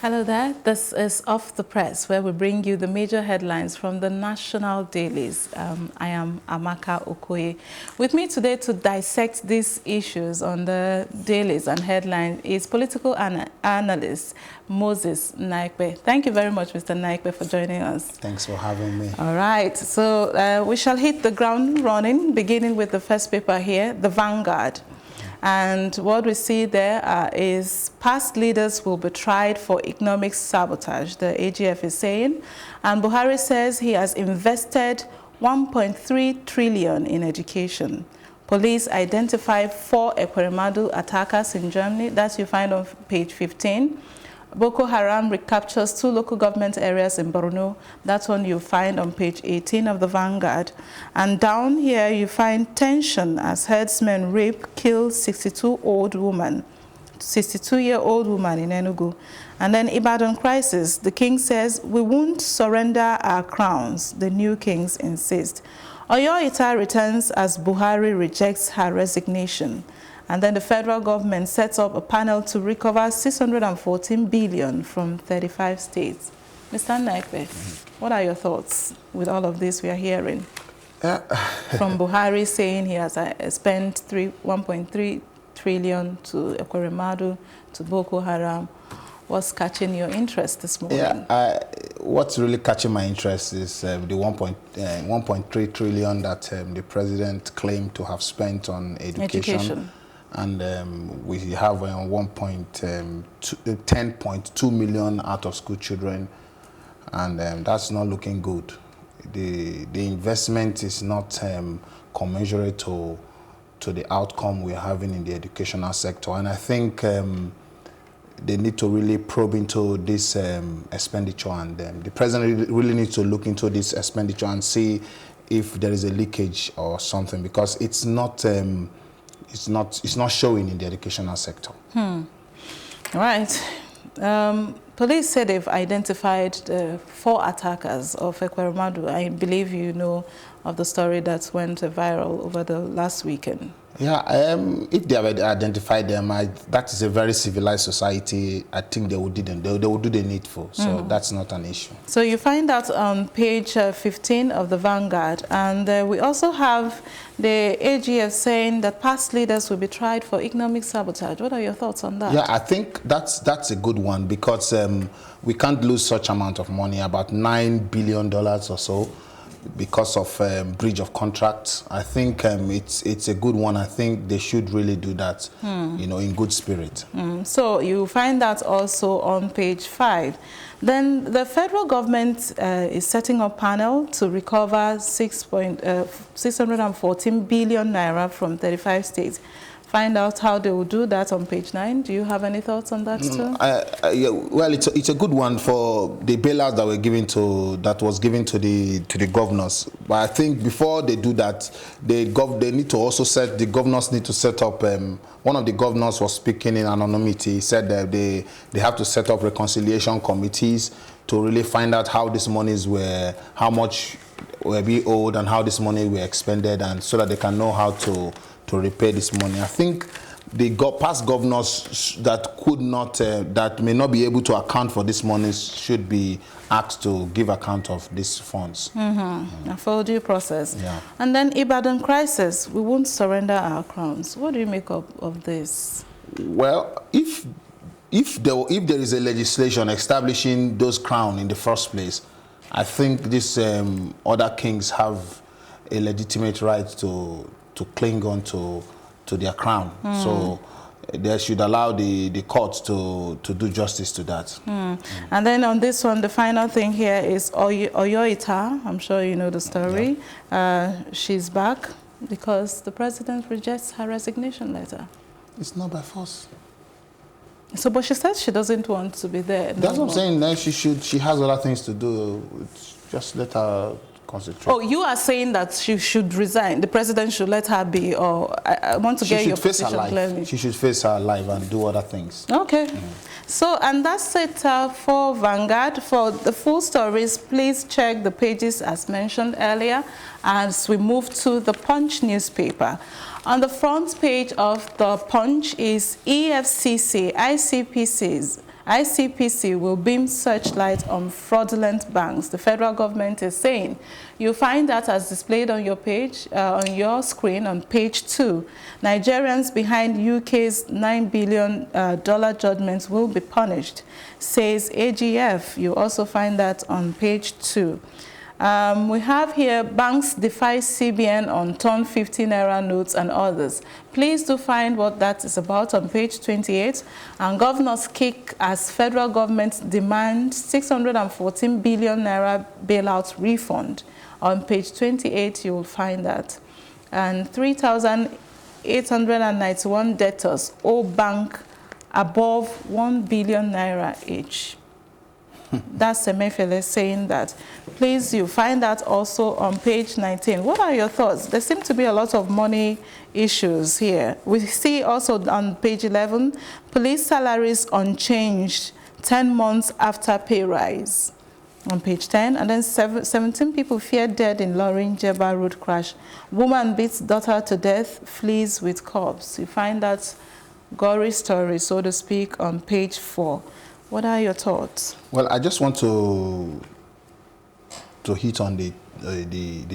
Hello there. This is Off the Press, where we bring you the major headlines from the national dailies. I am Amaka Okoye. With me today to dissect these issues on the dailies and headlines is political analyst Moses Naikpe. Thank you very much, Mr. Naikpe, for joining us. Thanks for having me. All right. So we shall hit the ground running, beginning with the first paper here, the Vanguard. And what we see there is past leaders will be tried for economic sabotage, the AGF is saying. And Buhari says he has invested 1.3 trillion in education. Police identify 4 Ekweremadu attackers in Germany. That you find on page 15. Boko Haram recaptures 2 local government areas in Borno. That one you find on page 18 of the Vanguard. And down here you find tension as herdsmen rape, kill 62-year-old woman in Enugu. And then Ibadan crisis. The king says, we won't surrender our crowns, the new kings insist. Oyo Ita returns as Buhari rejects her resignation. And then the federal government sets up a panel to recover 614 billion from 35 states. Mr. Naikpe, what are your thoughts with all of this we are hearing? From Buhari saying he has spent 1.3 trillion to Ekweremadu, to Boko Haram. What's catching your interest this morning? Yeah, what's really catching my interest is the 1.3 trillion that the president claimed to have spent on education. And we have 10.2 million out-of-school children, and that's not looking good. The investment is not commensurate to the outcome we're having in the educational sector. And I think they need to really probe into this expenditure, and the president really needs to look into this expenditure and see if there is a leakage or something, because it's not showing in the educational sector. All right. Police said they've identified 4 attackers of Ekweremadu. I believe you know of the story that went viral over the last weekend. Yeah, if they have identified them, that is a very civilized society. I think they will do the needful, so that's not an issue. So you find that on page 15 of the Vanguard, and we also have the AGF saying that past leaders will be tried for economic sabotage. What are your thoughts on that? Yeah, I think that's a good one, because we can't lose such amount of money, about $9 billion or so, because of breach of contracts. I think it's a good one. I think they should really do that, in good spirit. So you find that also on page 5. Then the federal government is setting up a panel to recover 614 billion naira from 35 states. Find out how they will do that on page 9. Do you have any thoughts on that too? Yeah, well, it's a good one for the bailouts that was given to the governors. But I think before they do that, they need to also the governors need to set up. One of the governors was speaking in anonymity. He said that they have to set up reconciliation committees to really find out how these monies how much were being owed and how this money were expended, and so that they can know how to repay this money. I think the past governors that that may not be able to account for this money should be asked to give account of these funds. A full due process. Yeah. And then Ibadan crisis, we won't surrender our crowns. What do you make of this? Well, if there is a legislation establishing those crowns in the first place, I think these other kings have a legitimate right to cling on to their crown. So they should allow the courts to do justice to that. And then on this one, the final thing here is Oyo Ita. I'm sure you know the story. Yeah. She's back because the president rejects her resignation letter. It's not by force. So, but she says she doesn't want to be there. That's what I'm saying. Then she has other things to do. Just let her concentrate. Oh, you are saying that she should resign. The president should let her be, or I want to get your position clearly. She should face her life and do other things. Okay. So, and that's it for Vanguard. For the full stories, please check the pages as mentioned earlier as we move to the Punch newspaper. On the front page of the Punch is EFCC, ICPC's ICPC will beam searchlight on fraudulent banks. The federal government is saying. You'll find that as displayed on your page, on your screen on page 2. Nigerians behind UK's $9 billion judgments will be punished, says AGF. You also find that on page 2. We have here banks defy CBN on torn 50 naira notes and others. Please do find what that is about on page 28. And governors kick as federal government demands 614 billion naira bailout refund. On page 28, you will find that. And 3,891 debtors owe bank above 1 billion naira each. That's Emefiele saying that. Please, you find that also on page 19. What are your thoughts? There seem to be a lot of money issues here. We see also on page 11, police salaries unchanged 10 months after pay rise. On page 10, and then 17 people feared dead in Lorin Jeba road crash. Woman beats daughter to death, flees with corpse. You find that gory story, so to speak, on page 4. What are your thoughts? Well, I just want to hit on the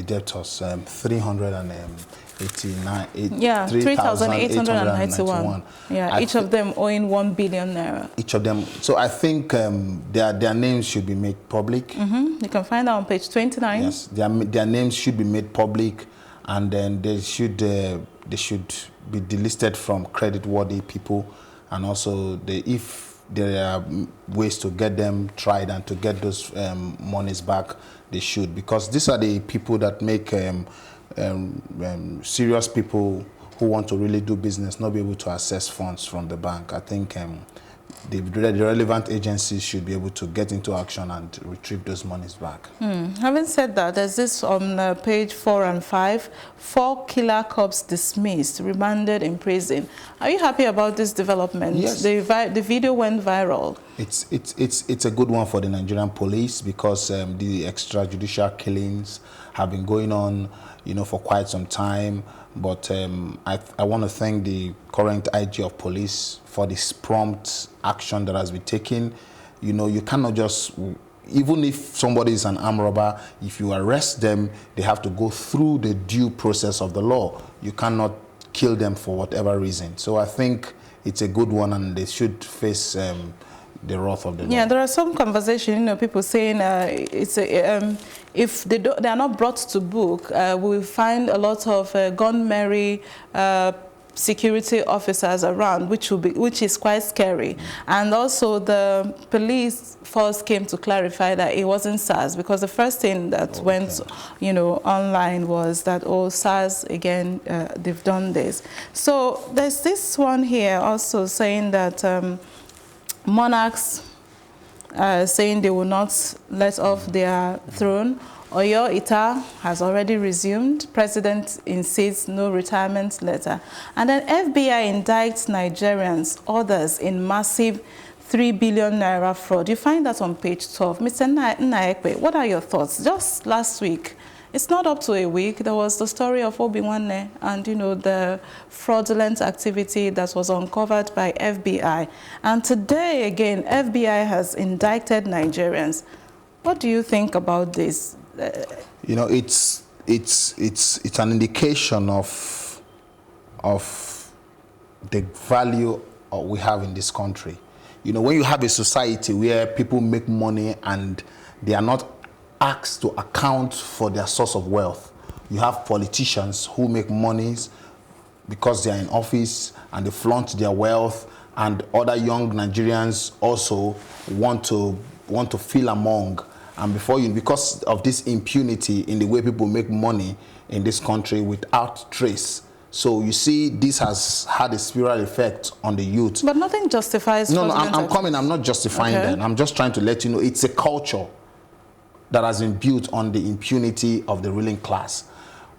debtors, 389. Yeah, 3,891. Yeah, each of them owing 1 billion naira. Each of them. So I think their names should be made public. You can find that on page 29. Yes, their names should be made public, and then they should be delisted from credit-worthy people, and also if there are ways to get them tried and to get those monies back, they should, because these are the people that make serious people who want to really do business not be able to access funds from the bank. I think the relevant agencies should be able to get into action and retrieve those monies back. Having said that, there's this on page 4 and 5, 4 killer cops dismissed, remanded in prison. Are you happy about this development? Yes. The video went viral. It's a good one for the Nigerian police, because the extrajudicial killings have been going on, for quite some time. But I want to thank the current IG of police for this prompt action that has been taken. You cannot just, even if somebody is an armed robber, if you arrest them, they have to go through the due process of the law. You cannot kill them for whatever reason. So I think it's a good one, and they should face the wrath of the law. Yeah, there are some conversation, people saying if they are not brought to book, we find a lot of Gone Mary security officers around, which is quite scary. And also the police force came to clarify that it wasn't SARS, because the first thing that went online was that, oh, SARS again, they've done this. So there's this one here also saying that monarchs saying they will not let off their throne. Oyo Ita has already resumed. President insists no retirement letter. And then FBI indicts Nigerians, others in massive 3 billion naira fraud. You find that on page 12. Mr. Naekwe, what are your thoughts? Just last week, it's not up to a week, there was the story of Obiwanne and, the fraudulent activity that was uncovered by FBI. And today, again, FBI has indicted Nigerians. What do you think about this? It's an indication of the value we have in this country. When you have a society where people make money and they are not asked to account for their source of wealth, you have politicians who make monies because they are in office and they flaunt their wealth, and other young Nigerians also want to feel among. And because of this impunity in the way people make money in this country without trace. So you see, this has had a spiral effect on the youth. But nothing justifies. No, I'm not justifying that. I'm just trying to let you know it's a culture that has been built on the impunity of the ruling class.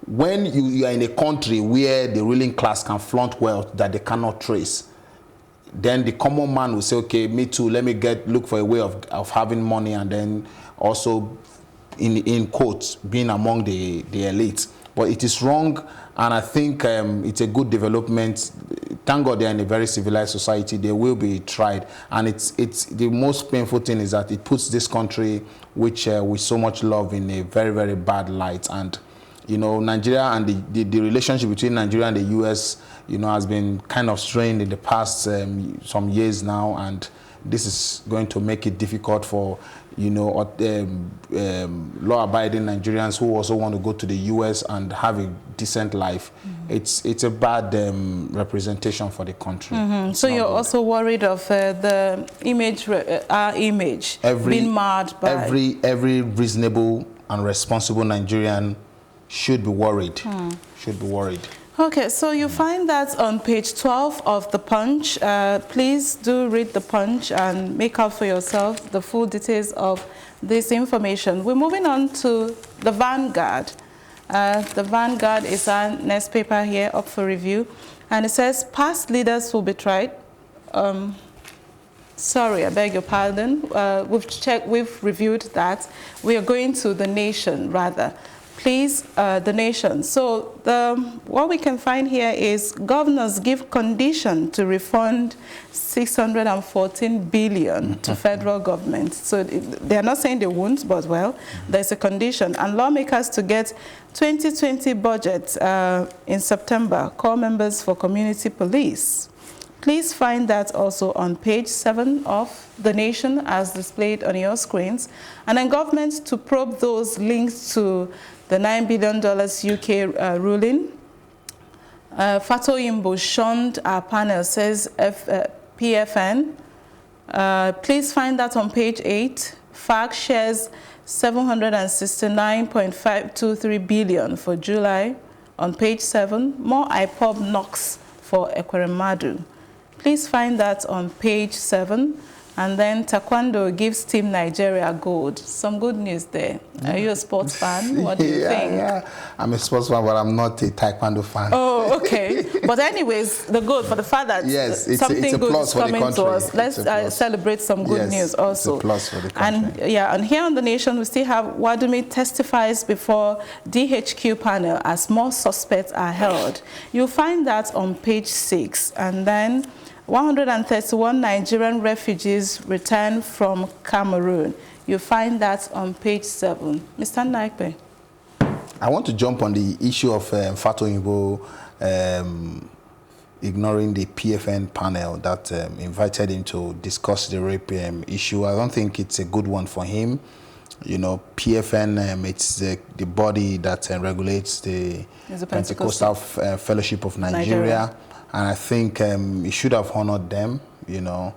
When you are in a country where the ruling class can flaunt wealth that they cannot trace, then the common man will say, okay, me too, let me look for a way of having money, and then also, in quotes, being among the elite. But it is wrong, and I think it's a good development thank God they're in a very civilized society. They will be tried, and it's the most painful thing is that it puts this country, which we so much love, in a very, very bad light. And you know, Nigeria and the relationship between Nigeria and the U.S., you know, has been kind of strained in the past some years now, and this is going to make it difficult for, you know, law-abiding Nigerians who also want to go to the U.S. and have a decent life. It's a bad representation for the country. So you're also worried of the image, our image, being marred by... Every reasonable and responsible Nigerian should be worried. Should be worried. Okay, so you find that on page 12 of the Punch. Please do read the Punch and make out for yourself the full details of this information. We're moving on to the Vanguard. The Vanguard is our next paper here up for review. And it says, past leaders will be tried. Sorry, I beg your pardon. We've reviewed that. We are going to the Nation, rather. Please, the Nation. So what we can find here is governors give condition to refund 614 billion to federal government. So they're not saying they won't, but well, there's a condition. And lawmakers to get 2020 budget in September, call members for community police. Please find that also on page 7 of The Nation as displayed on your screens. And then government to probe those linked to the $9 billion UK ruling. Fatoyinbo shunned our panel, says PFN. Please find that on page 8. FARC shares 769.523 billion for July on page 7. More IPOB knocks for Ekweremadu. Please find that on page 7. And then Taekwondo gives Team Nigeria gold. Some good news there. Are you a sports fan? What do you think? Yeah, I'm a sports fan, but I'm not a Taekwondo fan. Oh, okay. But anyways, the gold for the fact that something good is coming to us. Let's celebrate some good news also. It's a plus for the country. And yeah, and here on The Nation, we still have Wadumi testifies before DHQ panel as more suspects are held. You'll find that on page 6. And then 131 Nigerian refugees returned from Cameroon. You find that on page 7. Mr. Naikpe. I want to jump on the issue of Fatoyinbo ignoring the PFN panel that invited him to discuss the rape issue. I don't think it's a good one for him. You know, PFN, it's the body that regulates the Pentecostal Fellowship of Nigeria. And I think he should have honored them, you know.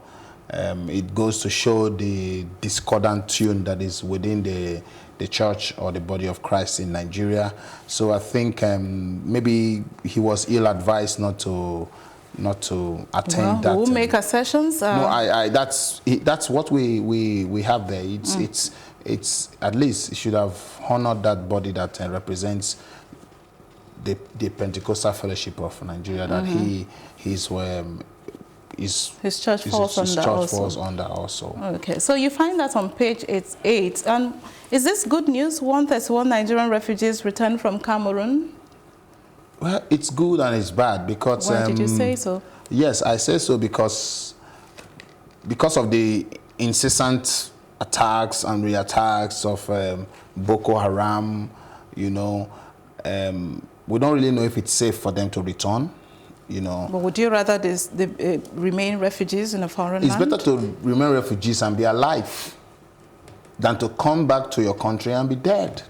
It goes to show the discordant tune that is within the church or the body of Christ in Nigeria. So I think maybe he was ill-advised not to attend that. We'll make accessions. No, that's what we have there. It's at least he should have honored that body that represents the Pentecostal Fellowship of Nigeria, that his church falls under also. Okay, so you find that on page 8. And is this good news? 131 Nigerian refugees returned from Cameroon? Well, it's good and it's bad because... Why did you say so? Yes, I say so because of the incessant attacks and re-attacks of Boko Haram, you know. We don't really know if it's safe for them to return, you know. But would you rather they remain refugees in a foreign land? It's better to remain refugees and be alive than to come back to your country and be dead.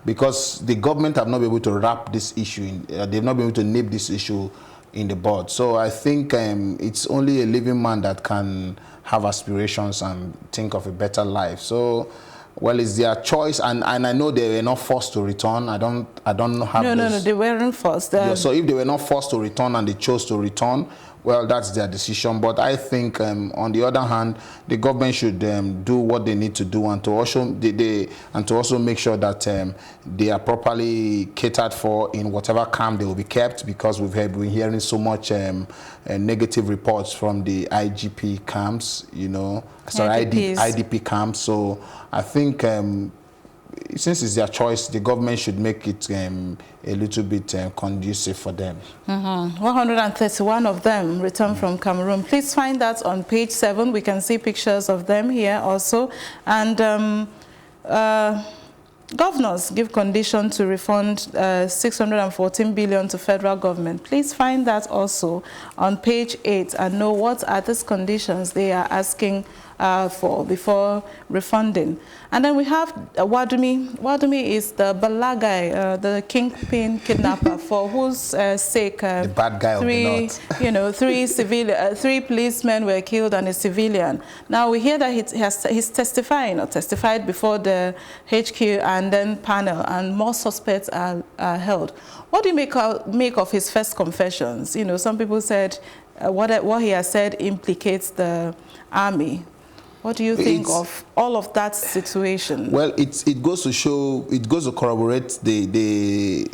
Because the government have not been able to wrap this issue in, they've not been able to nip this issue in the bud. So I think it's only a living man that can have aspirations and think of a better life. So, well, it's their choice, and I know they were not forced to return. I don't have No, they weren't forced. Yeah, so if they were not forced to return and they chose to return, well, that's their decision. But I think, on the other hand, the government should do what they need to do, and to also make sure that they are properly catered for in whatever camp they will be kept, because we've been hearing so much negative reports from the IGP camps, you know, sorry, IDP camps. So I think since it's their choice, the government should make it a little bit conducive for them. 131 of them returned from Cameroon. Please find that on page 7. We can see pictures of them here also. And governors give condition to refund 614 billion to federal government. Please find that also on page 8 and know what are these conditions they are asking for before refunding. And then we have Wadumi. Wadumi is the Balagai, the kingpin kidnapper, for whose sake the bad guy three, of the north. three policemen were killed and a civilian. Now we hear that he's testifying or testified before the HQ and then panel, and more suspects are held. What do you make of his first confessions? You know, some people said what he has said implicates the army. What do you think of all of that situation? Well, it goes to show, it goes to corroborate the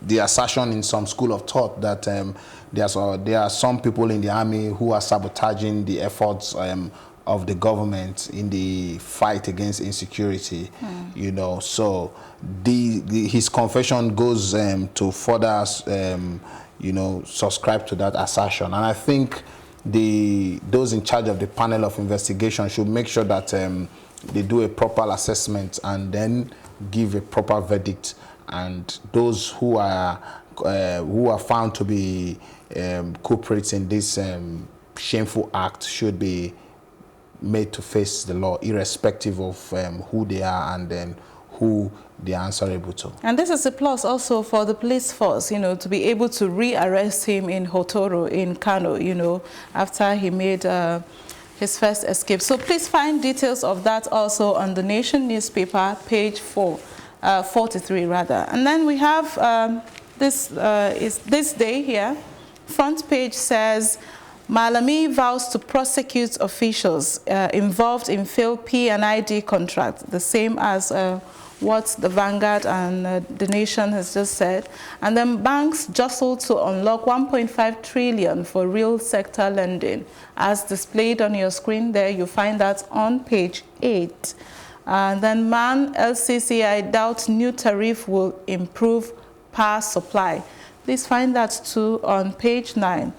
assertion in some school of thought that there are some people in the army who are sabotaging the efforts of the government in the fight against insecurity. You know, so his confession goes to further you know, subscribe to that assertion. And I think those in charge of the panel of investigation should make sure that they do a proper assessment and then give a proper verdict. And those who are found to be culprits in this shameful act should be made to face the law, irrespective of who they are and then who they are answerable to. And this is a plus also for the police force, you know, to be able to re-arrest him in Hotoro, in Kano, you know, after he made his first escape. So please find details of that also on the Nation newspaper, page 43 rather. And then we have this day here. Front page says, Malami vows to prosecute officials involved in failed P&ID contract, the same as what the Vanguard and the Nation has just said. And then banks jostle to unlock 1.5 trillion for real sector lending. As displayed on your screen there, you find that on page 8. And then MAN LCCI doubt new tariff will improve power supply. Please find that too on page 9.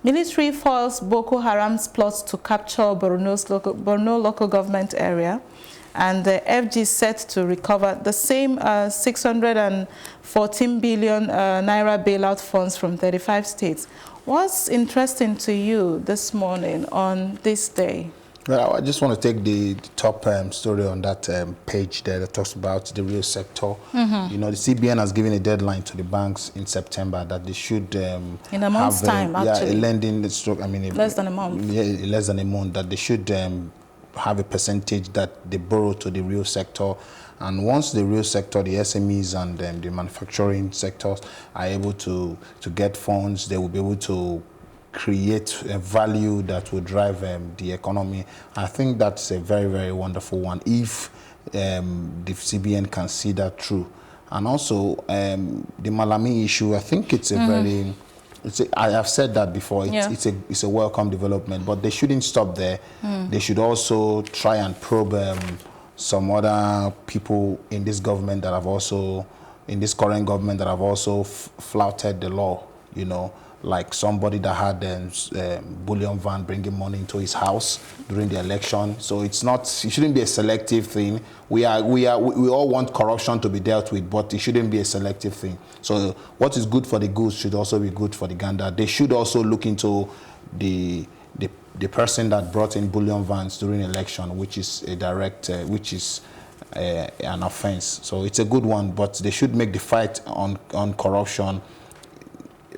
Military foils Boko Haram's plots to capture Borno local government area, and the FG set to recover the same 614 billion naira bailout funds from 35 states. What's interesting to you this morning on this day? Well, I just want to take the top story on that page there that talks about the real sector. You know, the CBN has given a deadline to the banks in September that they should in a month's time, actually. Yeah, a lending stroke. I mean, less than a month. Yeah, less than a month. That they should have a percentage that they borrow to the real sector. And once the real sector, the SMEs and the manufacturing sectors are able to get funds, they will be able to create a value that will drive the economy. I think that's a very, very wonderful one if the CBN can see that through. And also the Malami issue, I think it's a very, I have said that before, it's a welcome development, but they shouldn't stop there. They should also try and probe some other people in this government that have also, in this current government that have also flouted the law, you know, like somebody that had bullion van bringing money into his house during the election. So it shouldn't be a selective thing. We all want corruption to be dealt with, but it shouldn't be a selective thing. So what is good for the goose should also be good for the gander. They should also look into the person that brought in bullion vans during election, which is a direct, an offense. So it's a good one, but they should make the fight on corruption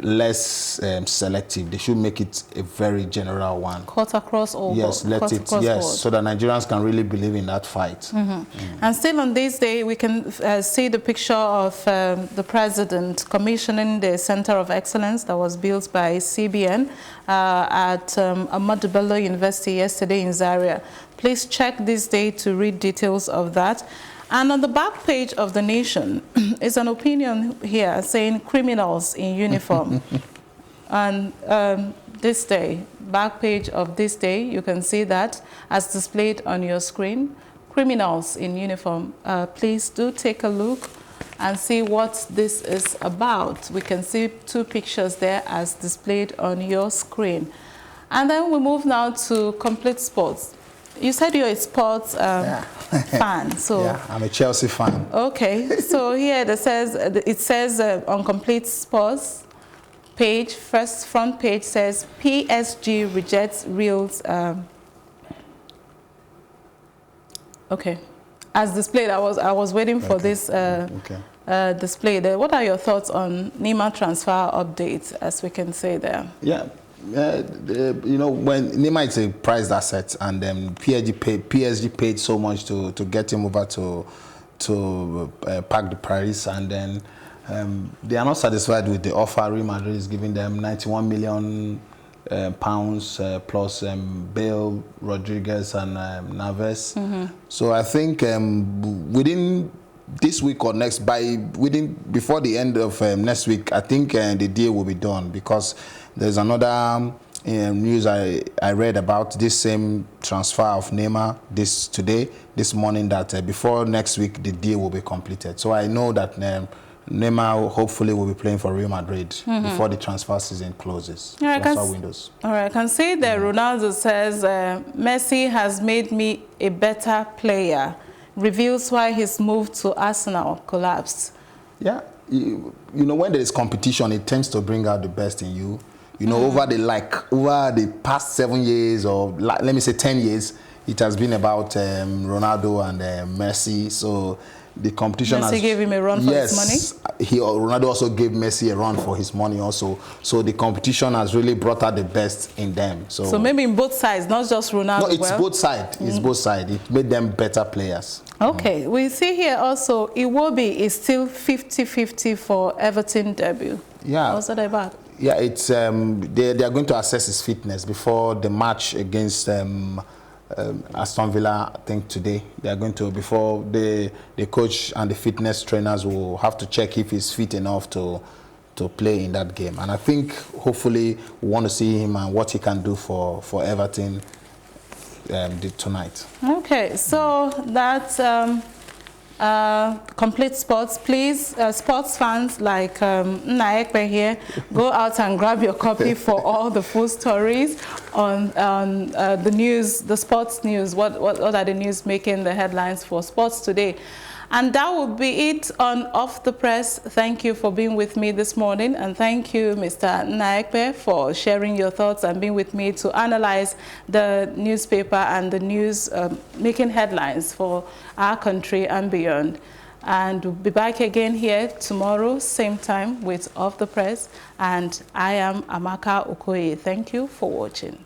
less selective. They should make it a very general one. Cut across all. Yes, let it. Yes, so that Nigerians can really believe in that fight. And still on this day, we can see the picture of the president commissioning the Center of Excellence that was built by CBN at Ahmadu Bello University yesterday in Zaria. Please check this day to read details of that. And on the back page of the Nation is an opinion here saying criminals in uniform. And this day, back page of this day, you can see that as displayed on your screen. criminals in uniform. Please do take a look and see what this is about. We can see two pictures there as displayed on your screen. And then we move now to Complete Sports. You said you're a sports fan, so yeah, I'm a Chelsea fan. Okay, so here it says on Complete Sports page, front page says PSG rejects Real's. Okay, as displayed, I was waiting for this display there. What are your thoughts on Neymar transfer updates, as we can say there? Yeah. You know, when Neymar is a prized asset, and PSG paid so much to get him over to Parc de Paris, and then they are not satisfied with the offer. Real Madrid is giving them 91 million pounds plus Bale, Rodriguez, and Naves. So I think within this week or next, before the end of next week, I think the deal will be done, because there's another news I read about this same transfer of Neymar this morning, that before next week the deal will be completed. So I know that Neymar hopefully will be playing for Real Madrid before the transfer season closes. Transfer windows. All right, I can see that Ronaldo says Messi has made me a better player. Reveals why his move to Arsenal collapsed. Yeah, you know, when there is competition, it tends to bring out the best in you. You know, over the past 7 years, or let me say 10 years, it has been about Ronaldo and Messi. So the competition Messi gave him a run for his money? Ronaldo also gave Messi a run for his money also. So the competition has really brought out the best in them. So maybe in both sides, not just Ronaldo. No, it's both sides. It's both sides. It made them better players. Okay, we see here also Iwobi is still 50-50 for Everton debut. Yeah. What's that about? Yeah, it's they are going to assess his fitness before the match against Aston Villa. I think today they are going to, before the coach and the fitness trainers will have to check if he's fit enough to play in that game. And I think hopefully we want to see him and what he can do for Everton tonight. Okay, so that's Complete Sports. Please, sports fans like Naekbe here, go out and grab your copy for all the full stories on the news, the sports news. What are the news making the headlines for sports today? And that will be it on Off the Press. Thank you for being with me this morning, and thank you, Mr. Naekbe, for sharing your thoughts and being with me to analyze the newspaper and the news making headlines for our country and beyond. And we'll be back again here tomorrow, same time, with Off the Press. And I am Amaka Okoye. Thank you for watching.